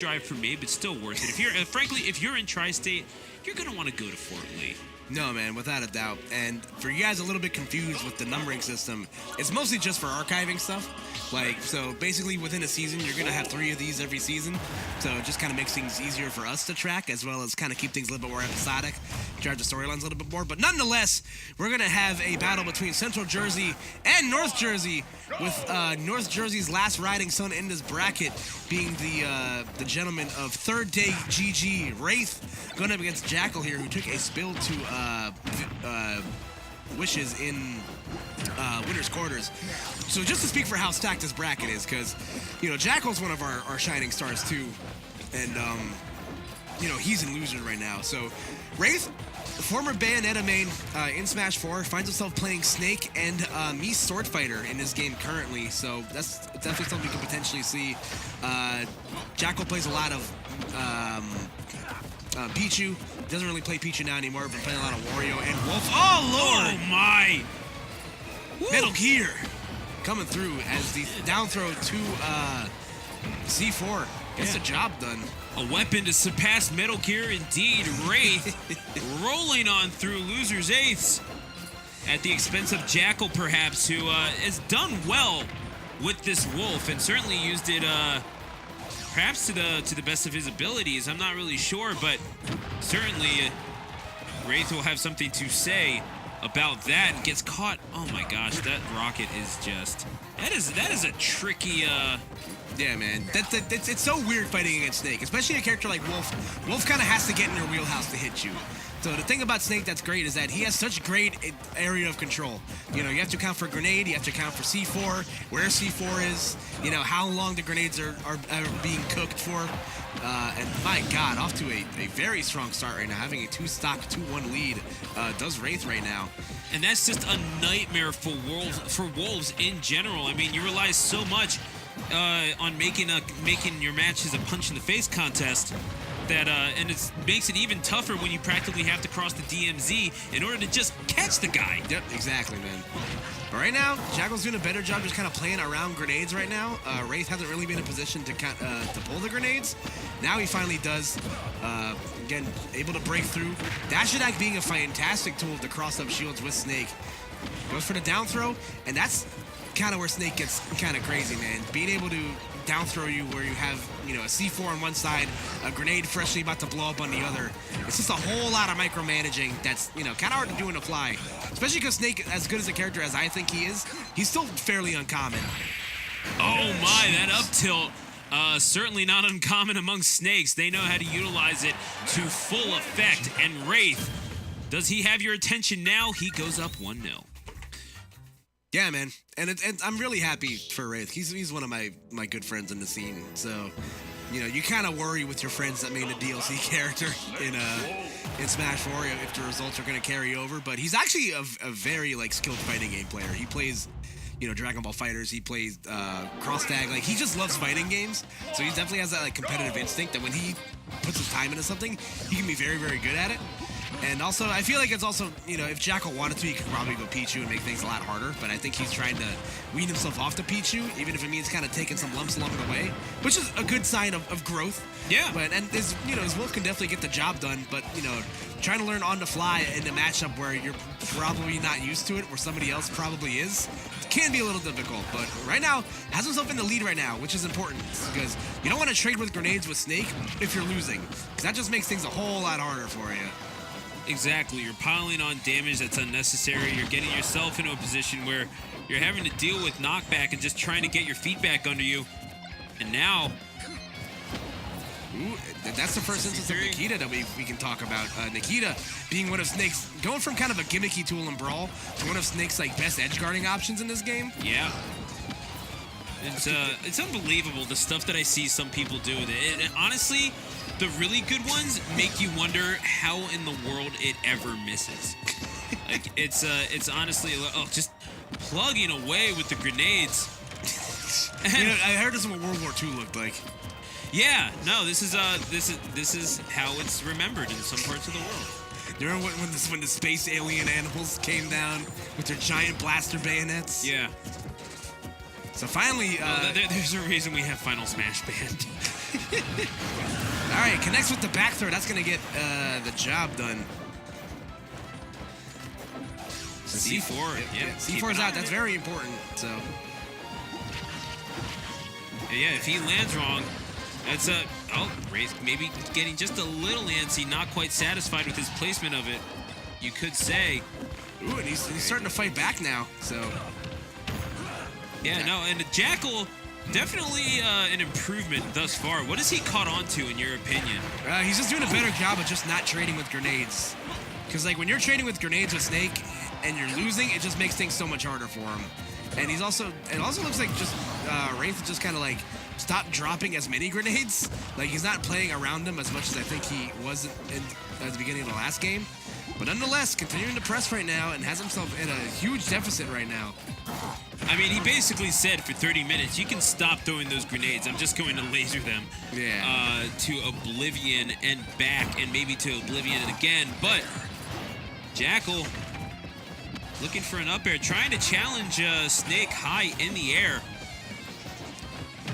drive for me, but still worth it. If you're, frankly, if you're in Tri-State, you're gonna want to go to Fort Lee. No, man, without a doubt. And for you guys a little bit confused with the numbering system, it's mostly just for archiving stuff. Like, so basically within a season, you're going to have 3 of these every season. So it just kind of makes things easier for us to track, as well as kind of keep things a little bit more episodic, drive the storylines a little bit more. But nonetheless, we're going to have a battle between Central Jersey and North Jersey, with North Jersey's last riding son in this bracket being the gentleman of Third Day GG, Wraith, going up against Jakal here, who took a spill to Wishes in winner's quarters. So just to speak for how stacked this bracket is, because, you know, Jakal's one of our shining stars too, and, you know, he's in losers right now. So Wraith, former Bayonetta main in Smash 4, finds himself playing Snake and Mii Sword Fighter in this game currently, so that's definitely something we could potentially see. Jakal plays a lot of Pichu. Doesn't really play Pichu now anymore, but playing a lot of Wario and Wolf. Oh, Lord! Oh, my! Metal Gear coming through as the down throw to C4 gets the job done. A weapon to surpass Metal Gear indeed. Wraith rolling on through losers eighths at the expense of Jakal, perhaps, who has done well with this Wolf and certainly used it perhaps to the best of his abilities. I'm not really sure, but certainly Wraith will have something to say about that. And gets caught. Oh my gosh, that rocket is just that is a tricky yeah, man. It's so weird fighting against Snake, especially a character like Wolf. Wolf kind of has to get in your wheelhouse to hit you. So the thing about Snake that's great is that he has such great area of control. You know, you have to account for grenade, you have to account for C4, where C4 is, you know, how long the grenades are being cooked for. And my God, off to a very strong start right now, having a 2-stock 2-1 lead does Wraith right now. And that's just a nightmare for Wolves in general. I mean, you rely so much on making your matches a punch in the face contest that and it makes it even tougher when you practically have to cross the DMZ in order to just catch the guy. Yep, exactly, man. But right now, Jakal's doing a better job just kind of playing around grenades right now. Wraith hasn't really been in a position to pull the grenades. Now he finally does. Again, able to break through. Dash attack being a fantastic tool to cross up shields with Snake. Goes for the down throw, and that's kind of where Snake gets kind of crazy, man. Being able to down throw you where you have, you know, a C4 on one side, a grenade freshly about to blow up on the other. It's just a whole lot of micromanaging that's, you know, kind of hard to do in a fly. Especially because Snake, as good as a character as I think he is, he's still fairly uncommon. Oh my, that up tilt. Certainly not uncommon among Snakes. They know how to utilize it to full effect. And Wraith, does he have your attention now? He goes up 1-0. Yeah, man, and I'm really happy for Wraith. He's one of my good friends in the scene. So, you know, you kind of worry with your friends that made a DLC character in Smash 4 if the results are going to carry over. But he's actually a very like skilled fighting game player. He plays, you know, Dragon Ball Fighters. He plays Cross Tag. Like, he just loves fighting games. So he definitely has that like competitive instinct that when he puts his time into something, he can be very, very good at it. And also, I feel like it's also, you know, if Jakal wanted to, he could probably go Pichu and make things a lot harder. But I think he's trying to wean himself off to Pichu, even if it means kind of taking some lumps along the way, which is a good sign of growth. Yeah. But, and his, you know, his Wolf can definitely get the job done. But, you know, trying to learn on the fly in a matchup where you're probably not used to it, where somebody else probably is, can be a little difficult. But right now, has himself in the lead right now, which is important, because you don't want to trade with grenades with Snake if you're losing, because that just makes things a whole lot harder for you. Exactly. You're piling on damage that's unnecessary. You're getting yourself into a position where you're having to deal with knockback and just trying to get your feet back under you. And now... Ooh, that's the first instance of Nikita that we can talk about. Nikita being one of Snake's... Going from kind of a gimmicky tool in Brawl to one of Snake's like best edge guarding options in this game. Yeah. It's unbelievable, the stuff that I see some people do. And honestly... The really good ones make you wonder how in the world it ever misses. Like, it's honestly, just plugging away with the grenades. You know, I heard this is what World War II looked like. Yeah, no, this is how it's remembered in some parts of the world. You remember when the space alien animals came down with their giant blaster bayonets? Yeah. So finally, there's a reason we have Final Smash banned. All right, connects with the back throw. That's going to get the job done. So C4, yeah. C4's out. That's very important. So. Yeah, if he lands wrong, that's a... Oh, Wraith maybe getting just a little antsy, not quite satisfied with his placement of it, you could say. Ooh, and he's starting to fight back now, so... Yeah, no, and Jakal, definitely an improvement thus far. What has he caught on to, in your opinion? He's just doing a better job of just not trading with grenades. Because, like, when you're trading with grenades with Snake and you're losing, it just makes things so much harder for him. And he's also... It also looks like just... Wraith just kind of, like, stopped dropping as many grenades. Like, he's not playing around them as much as I think he was at the beginning of the last game. But nonetheless, continuing to press right now and has himself in a huge deficit right now. I mean, he basically said for 30 minutes, you can stop throwing those grenades. I'm just going to laser them to Oblivion and back, and maybe to Oblivion again. But Jakal looking for an up air, trying to challenge Snake high in the air.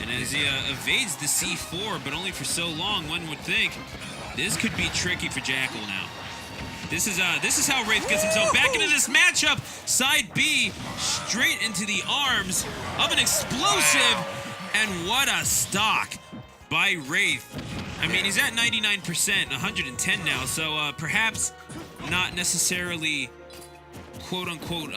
And as he evades the C4, but only for so long, one would think this could be tricky for Jakal now. This is how Wraith gets himself back into this matchup. Side B, straight into the arms of an explosive. And what a stock by Wraith. I mean, he's at 99%, 110 now, so perhaps not necessarily quote-unquote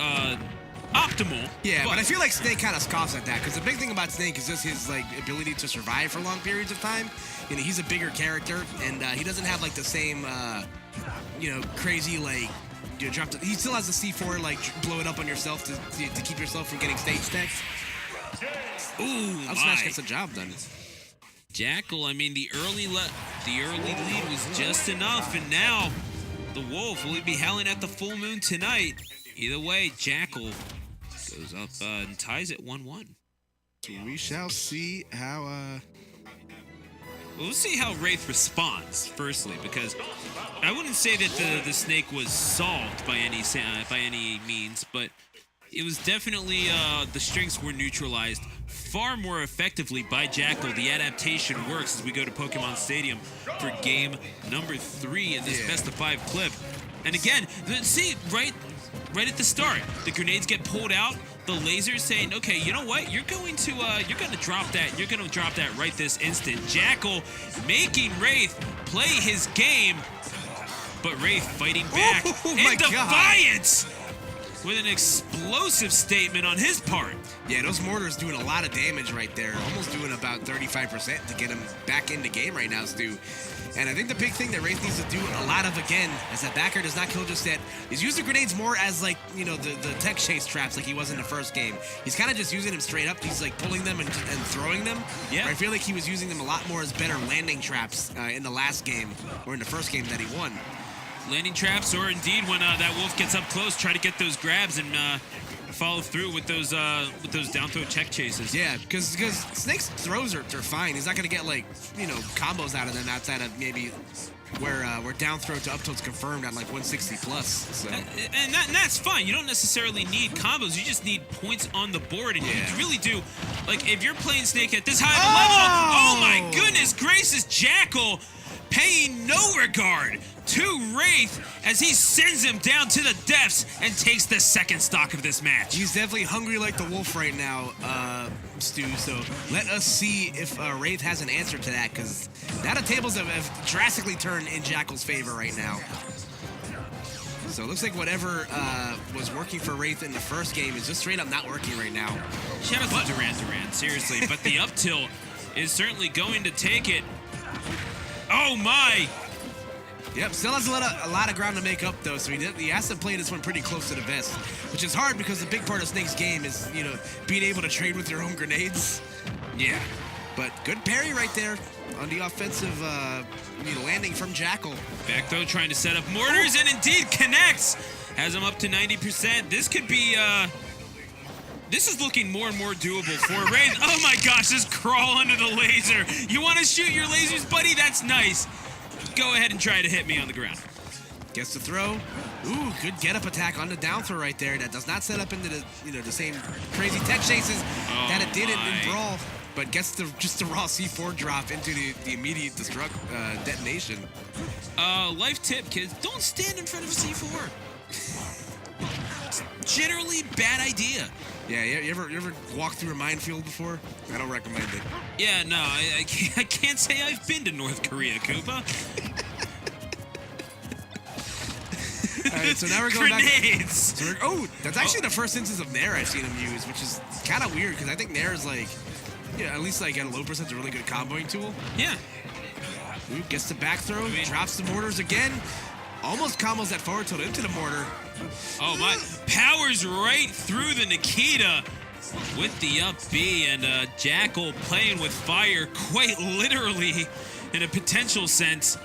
optimal. Yeah, but I feel like Snake kind of scoffs at that, because the big thing about Snake is just his like ability to survive for long periods of time. You know, he's a bigger character, and he doesn't have like the same you know, crazy like he still has the C4 like blow it up on yourself to keep yourself from getting stage techs. Ooh, Up smash gets the job done. Jakal, I mean, the early lead was just enough, and now the Wolf will be howling at the full moon tonight. Either way, Jakal goes up and ties it 1-1. So we shall see how We'll see how Wraith responds, firstly, because I wouldn't say that the Snake was solved by any means, but it was definitely the strengths were neutralized far more effectively by Jakal. The adaptation works as we go to Pokemon Stadium for game number 3 in this best of 5 clip. And again, see, right at the start, the grenades get pulled out. The laser's saying, okay, you know what? You're going to drop that. You're going to drop that right this instant. Jakal making Wraith play his game, but Wraith fighting back in defiance with an explosive statement on his part. Yeah, those mortars doing a lot of damage right there. Almost doing about 35% to get him back into game right now, Stu. And I think the big thing that Wraith needs to do a lot of, again, as that backer does not kill just yet, is use the grenades more as, like, you know, the tech chase traps like he was in the first game. He's kind of just using them straight up. He's, like, pulling them and throwing them. Yeah. I feel like he was using them a lot more as better landing traps in the last game, or in the first game that he won. Landing traps, or indeed when that Wolf gets up close, try to get those grabs and follow through with those down throw check chases. Yeah, because Snake's throws are fine. He's not gonna get like, you know, combos out of them outside of maybe where down throw to up tilt's confirmed at like 160 plus. So. And that's fine. You don't necessarily need combos. You just need points on the board, and you really do. Like if you're playing Snake at this high of a level, oh my goodness gracious, Jakal paying no regard to Wraith as he sends him down to the depths and takes the second stock of this match. He's definitely hungry like the Wolf right now, Stu, so let us see if Wraith has an answer to that, because that tables have drastically turned in Jakal's favor right now. So it looks like whatever was working for Wraith in the first game is just straight up not working right now. Shout out to Duran, seriously, but the up tilt is certainly going to take it. Oh my! Yep, still has a lot of ground to make up though, so he has to play this one pretty close to the vest, which is hard because the big part of Snake's game is, you know, being able to trade with your own grenades. Yeah, but good parry right there on the offensive landing from Jakal. Back though, trying to set up mortars, and indeed connects. Has him up to 90%. This could be this is looking more and more doable for Wraith. Oh my gosh, just crawl under the laser. You want to shoot your lasers, buddy? That's nice. Go ahead and try to hit me on the ground. Gets the throw. Ooh, good get-up attack on the down throw right there. That does not set up into the, you know, the same crazy tech chases that it did in Brawl. but gets just the raw C4 drop into the immediate detonation. Life tip, kids, don't stand in front of a C4. It's generally bad idea. Yeah, you ever walked through a minefield before? I don't recommend it. Yeah, no, I can't say I've been to North Korea, Koopa. All right, so now we're going Grenades! back. So that's actually the first instance of Nair I've seen him use, which is kind of weird because I think Nair is like, yeah, at least like at a low percent, a really good comboing tool. Yeah. Ooh, gets the back throw, drops the mortars again, almost combos that forward tilt into the mortar. Oh my! Powers right through the Nikita with the up B, and Jakal playing with fire quite literally in a potential sense.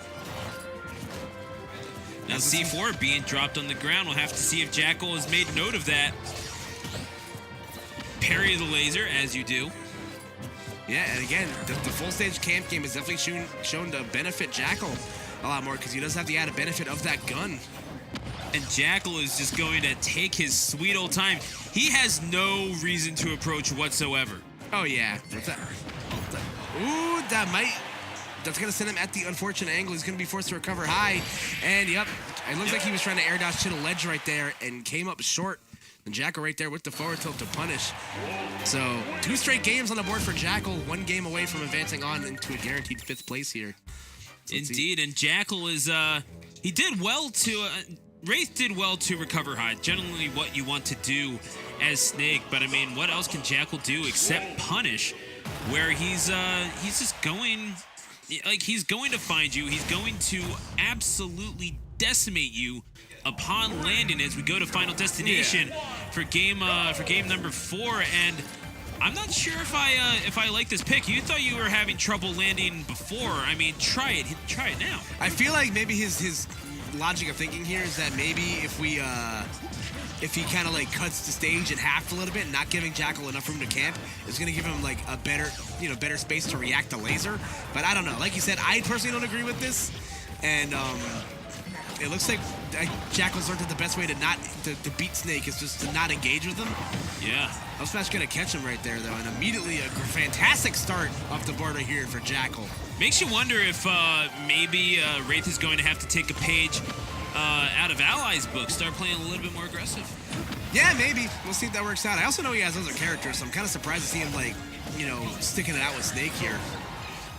Now C4 being dropped on the ground. We'll have to see if Jakal has made note of that. Parry the laser, as you do. Yeah, and again, the full stage camp game is definitely shown to benefit Jakal a lot more because he does have the added benefit of that gun. And Jakal is just going to take his sweet old time. He has no reason to approach whatsoever. Oh yeah. What's that? Ooh, that's going to send him at the unfortunate angle. He's going to be forced to recover high. And yep, it looks like he was trying to air dodge to the ledge right there and came up short. And Jakal right there with the forward tilt to punish. So 2 straight games on the board for Jakal. 1 game away from advancing on into a guaranteed 5th place here. So indeed, and Jakal is, he did well to, Wraith did well to recover high. Generally what you want to do as Snake, but I mean, what else can Jakal do except punish? Where he's just going, like he's going to find you. He's going to absolutely decimate you upon landing as we go to Final Destination for game number 4. And I'm not sure if I like this pick. You thought you were having trouble landing before. I mean, try it now. I feel like maybe his logic of thinking here is that maybe if he kind of like cuts the stage in half a little bit, not giving Jakal enough room to camp, is going to give him like a better space to react to laser. But I don't know. Like you said, I personally don't agree with this, and it looks like Jakal's learned that the best way to beat Snake is just to not engage with him. Yeah. Up smash gonna catch him right there though, and immediately a fantastic start off the board right here for Jakal. Makes you wonder if maybe Wraith is going to have to take a page out of Ally's book, start playing a little bit more aggressive. Yeah, maybe. We'll see if that works out. I also know he has other characters, so I'm kind of surprised to see him like, sticking it out with Snake here.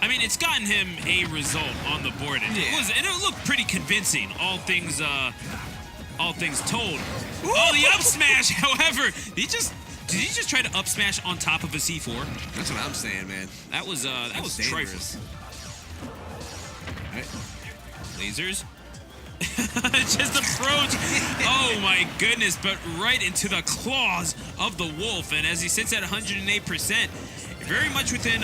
I mean, it's gotten him a result on the board, and it looked pretty convincing. All things told. Ooh! Oh, the up smash. However, did he just try to up smash on top of a C4? That's what I'm saying, man. That was dangerous. Trifle. Right. Lasers. Just approach. Oh my goodness! But right into the claws of the wolf, and as he sits at 108%, very much within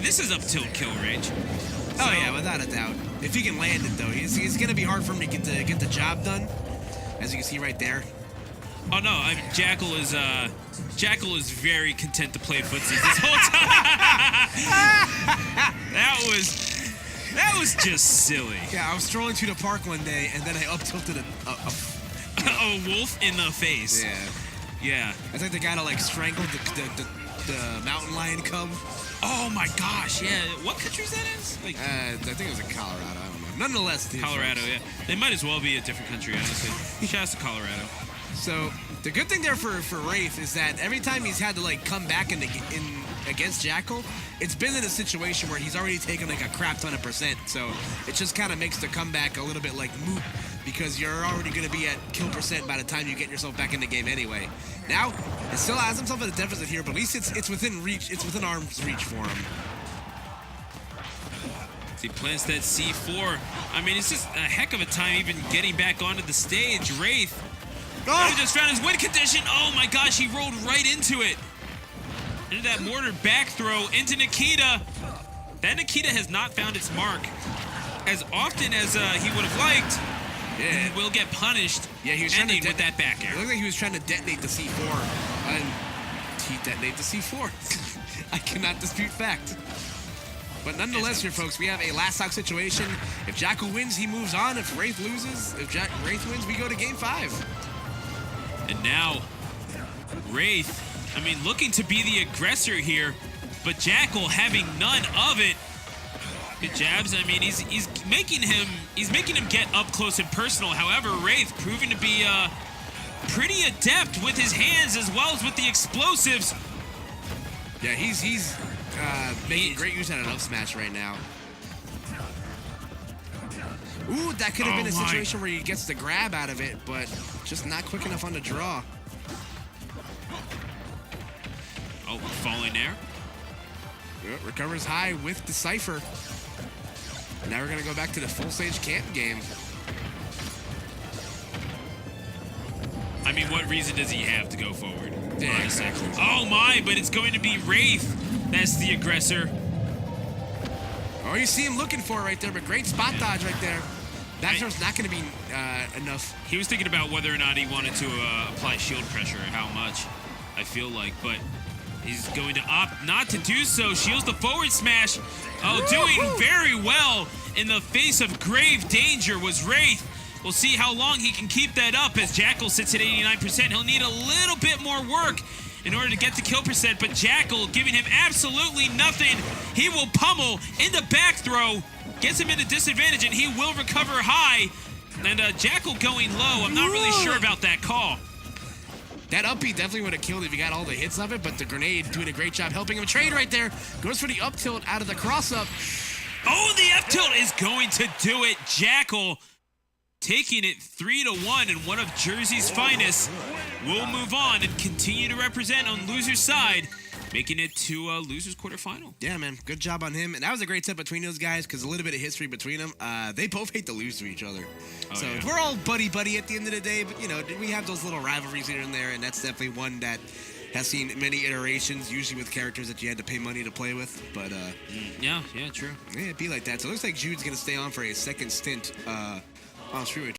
this is up tilt kill range. Oh yeah, without a doubt. If he can land it though, it's gonna be hard for him to get the job done, as you can see right there. Oh no, Jakal is very content to play footsies this whole time. That was just silly. Yeah, I was strolling through the park one day, and then I up tilted a wolf in the face. Yeah. I think the guy that like strangled the mountain lion cub. Oh my gosh, yeah. What country is that in? Like, I think it was in Colorado. I don't know. Nonetheless, Colorado, yeah. They might as well be a different country, honestly. Shout out to Colorado. So the good thing there for Wraith is that every time he's had to like come back in against Jakal, it's been in a situation where he's already taken like a crap ton of %. So it just kind of makes the comeback a little bit like moot because you're already going to be at kill % by the time you get yourself back in the game anyway. Now, it still has himself at a deficit here, but at least it's within reach. It's within arm's reach for him. He plants that C4. I mean, it's just a heck of a time even getting back onto the stage. Wraith. He just found his win condition. Oh my gosh, he rolled right into it. Into that mortar back throw into Nikita. That Nikita has not found its mark as often as he would have liked. Yeah. And will get punished. Yeah, he was trying to with that back air. It looked like he was trying to detonate the C4. And he detonated the C4. I cannot dispute fact. But nonetheless here, folks, we have a last stock situation. If Jakal wins, he moves on. If Wraith loses, if Wraith wins, we go to game 5. And now, Wraith, I mean, looking to be the aggressor here, but but Jakal having none of it. Good jabs. I mean, he's making him get up close and personal. However, Wraith proving to be pretty adept with his hands as well as with the explosives. Yeah, he's making great use out of up smash right now. Ooh, that could have been a situation where he gets the grab out of it, but just not quick enough on the draw. Oh, falling there. Recovers high with the Cypher. Now we're going to go back to the full stage camp game. I mean, what reason does he have to go forward? Yeah, exactly. Oh my, but it's going to be Wraith. That's the aggressor. Oh, you see him looking for it right there, but great spot dodge right there. That throw's not going to be enough. He was thinking about whether or not he wanted to apply shield pressure, how much, I feel like, but he's going to opt not to do so. Shields the forward smash. Oh, doing very well in the face of grave danger was Wraith. We'll see how long he can keep that up as Jakal sits at 89%. He'll need a little bit more work in order to get the kill percent, but Jakal giving him absolutely nothing. He will pummel in the back throw, gets him into disadvantage, and he will recover high. And Jakal going low. I'm not really sure about that call. That up B definitely would have killed if he got all the hits of it, but the grenade doing a great job helping him trade right there. Goes for the up tilt out of the cross up. Oh, the F tilt is going to do it. Jakal taking it 3-1 and one of Jersey's finest. We'll move on and continue to represent on loser's side, making it to loser's quarterfinal. Yeah, man. Good job on him. And that was a great set between those guys because a little bit of history between them. They both hate to lose to each other. So we're all buddy-buddy at the end of the day, but, you know, we have those little rivalries here and there, and that's definitely one that has seen many iterations, usually with characters that you had to pay money to play with. But, yeah, true. Yeah, it'd be like that. So it looks like Jude's going to stay on for a second stint on Street